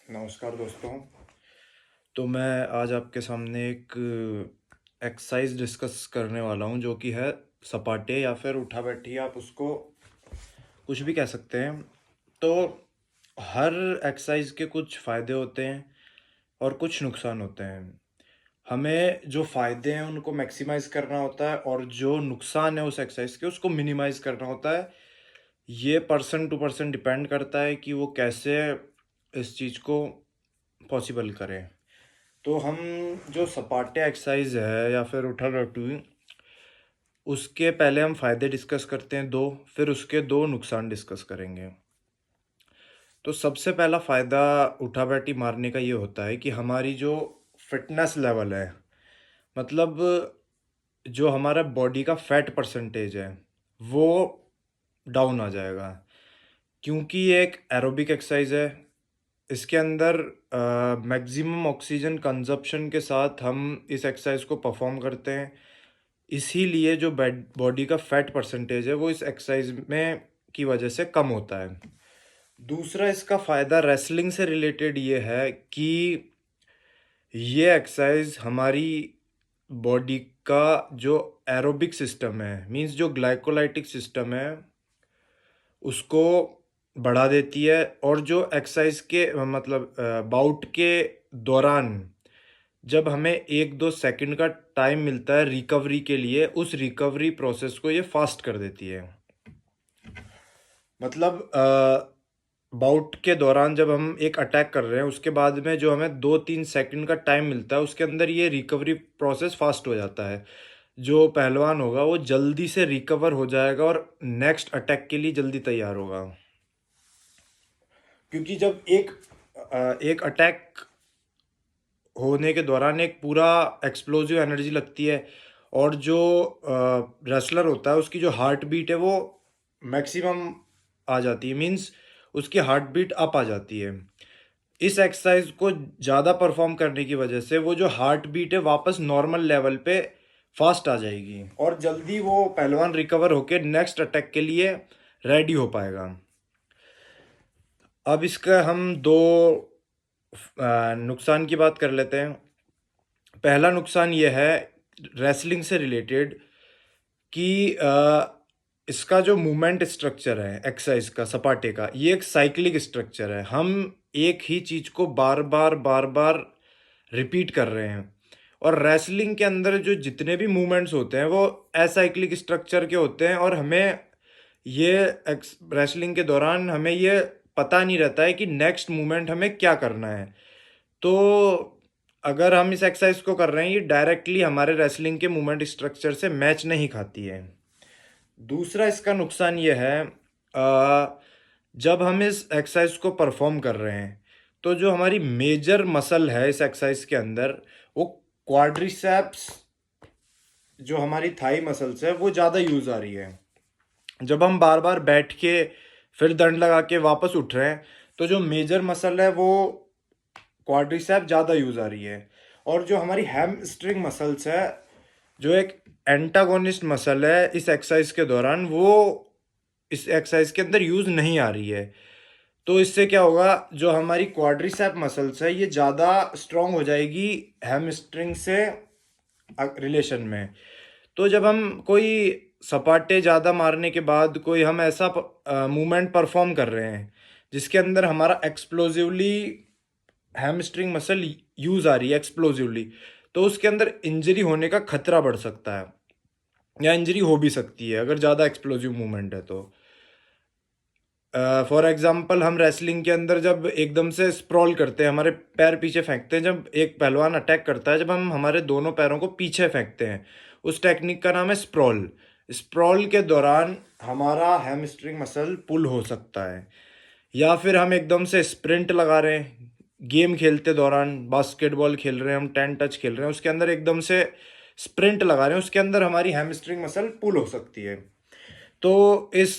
नमस्कार दोस्तों। तो मैं आज आपके सामने एक एक्सरसाइज डिस्कस करने वाला हूँ जो कि है सपाटे या फिर उठा बैठी, आप उसको कुछ भी कह सकते हैं। तो हर एक्सरसाइज के कुछ फ़ायदे होते हैं और कुछ नुकसान होते हैं। हमें जो फ़ायदे हैं उनको मैक्सिमाइज़ करना होता है और जो नुकसान है उस एक्सरसाइज के उसको मिनिमाइज़ करना होता है। ये पर्सन टू पर्सन डिपेंड करता है कि वो कैसे इस चीज़ को पॉसिबल करें। तो हम जो सपाटे एक्सरसाइज है या फिर उठा-बैठी, उसके पहले हम फ़ायदे डिस्कस करते हैं 2, फिर उसके 2 नुकसान डिस्कस करेंगे। तो सबसे पहला फ़ायदा उठा-बैठी मारने का ये होता है कि हमारी जो फ़िटनेस लेवल है, मतलब जो हमारा बॉडी का फैट परसेंटेज है, वो डाउन आ जाएगा। क्योंकि ये एक एरोबिक एक्सरसाइज है, इसके अंदर मैक्सिमम ऑक्सीजन कंजप्शन के साथ हम इस एक्सरसाइज को परफॉर्म करते हैं। इसीलिए जो बॉडी का फैट परसेंटेज है वो इस एक्सरसाइज में की वजह से कम होता है। दूसरा इसका फ़ायदा रेसलिंग से रिलेटेड ये है कि ये एक्सरसाइज हमारी बॉडी का जो एरोबिक सिस्टम है, मींस जो ग्लाइकोलाइटिक सिस्टम है, उसको बढ़ा देती है। और जो एक्सरसाइज के मतलब बाउट के दौरान जब हमें 1-2 सेकंड का टाइम मिलता है रिकवरी के लिए, उस रिकवरी प्रोसेस को ये फास्ट कर देती है। मतलब बाउट के दौरान जब हम एक अटैक कर रहे हैं, उसके बाद में जो हमें 2-3 सेकंड का टाइम मिलता है, उसके अंदर ये रिकवरी प्रोसेस फास्ट हो जाता है। जो पहलवान होगा वो जल्दी से रिकवर हो जाएगा और नेक्स्ट अटैक के लिए जल्दी तैयार होगा। क्योंकि जब एक अटैक होने के दौरान एक पूरा एक्सप्लोसिव एनर्जी लगती है और जो रेसलर होता है उसकी जो हार्ट बीट है वो मैक्सिमम आ जाती है, मींस उसकी हार्ट बीट अप आ जाती है। इस एक्सरसाइज को ज़्यादा परफॉर्म करने की वजह से वो जो हार्ट बीट है वापस नॉर्मल लेवल पे फास्ट आ जाएगी और जल्दी वो पहलवान रिकवर होके नेक्स्ट अटैक के लिए रेडी हो पाएगा। अब इसका हम दो नुकसान की बात कर लेते हैं। पहला नुकसान ये है रेसलिंग से रिलेटेड कि इसका जो मूवमेंट स्ट्रक्चर है एक्सरसाइज का, सपाटे का, ये एक साइक्लिक स्ट्रक्चर है। हम एक ही चीज़ को बार-बार रिपीट कर रहे हैं और रेसलिंग के अंदर जो जितने भी मूवमेंट्स होते हैं वो असाइक्लिक स्ट्रक्चर के होते हैं और हमें ये रेसलिंग के दौरान हमें ये पता नहीं रहता है कि नेक्स्ट मूवमेंट हमें क्या करना है। तो अगर हम इस एक्सरसाइज को कर रहे हैं, ये डायरेक्टली हमारे रेसलिंग के मूवमेंट स्ट्रक्चर से मैच नहीं खाती है। दूसरा इसका नुकसान ये है, जब हम इस एक्सरसाइज को परफॉर्म कर रहे हैं तो जो हमारी मेजर मसल है इस एक्सरसाइज के अंदर, वो क्वाड्रिसेप्स, जो हमारी थाई मसल्स है, वो ज़्यादा यूज़ आ रही है। जब हम बार बार बैठ के फिर दंड लगा के वापस उठ रहे हैं तो जो मेजर मसल है वो क्वाड्रिसेप ज़्यादा यूज़ आ रही है। और जो हमारी हैमस्ट्रिंग मसल्स है, जो एक एंटागोनिस्ट मसल है इस एक्सरसाइज के दौरान, वो इस एक्सरसाइज के अंदर यूज़ नहीं आ रही है। तो इससे क्या होगा, जो हमारी क्वाड्रिसेप मसल्स है ये ज़्यादा स्ट्रॉन्ग हो जाएगी हैमस्ट्रिंग से रिलेशन में। तो जब हम कोई सपाटे ज़्यादा मारने के बाद कोई हम ऐसा मूवमेंट परफॉर्म कर रहे हैं जिसके अंदर हमारा एक्सप्लोजिवली हैमस्ट्रिंग मसल यूज़ आ रही है एक्सप्लोजिवली, तो उसके अंदर इंजरी होने का खतरा बढ़ सकता है या इंजरी हो भी सकती है अगर ज़्यादा एक्सप्लोजिव मूवमेंट है तो। फॉर एग्जांपल हम रेसलिंग के अंदर जब एकदम से स्प्रॉल करते हैं, हमारे पैर पीछे फेंकते हैं, जब एक पहलवान अटैक करता है, जब हम हमारे दोनों पैरों को पीछे फेंकते हैं, उस टेक्निक का नाम है स्प्रॉल। स्प्रॉल के दौरान हमारा हैमस्ट्रिंग मसल पुल हो सकता है। या फिर हम एकदम से स्प्रिंट लगा रहे हैं, गेम खेलते दौरान बास्केटबॉल खेल रहे हैं, हम 10 टच खेल रहे हैं, उसके अंदर एकदम से स्प्रिंट लगा रहे हैं, उसके अंदर हमारी हैमस्ट्रिंग मसल पुल हो सकती है। तो इस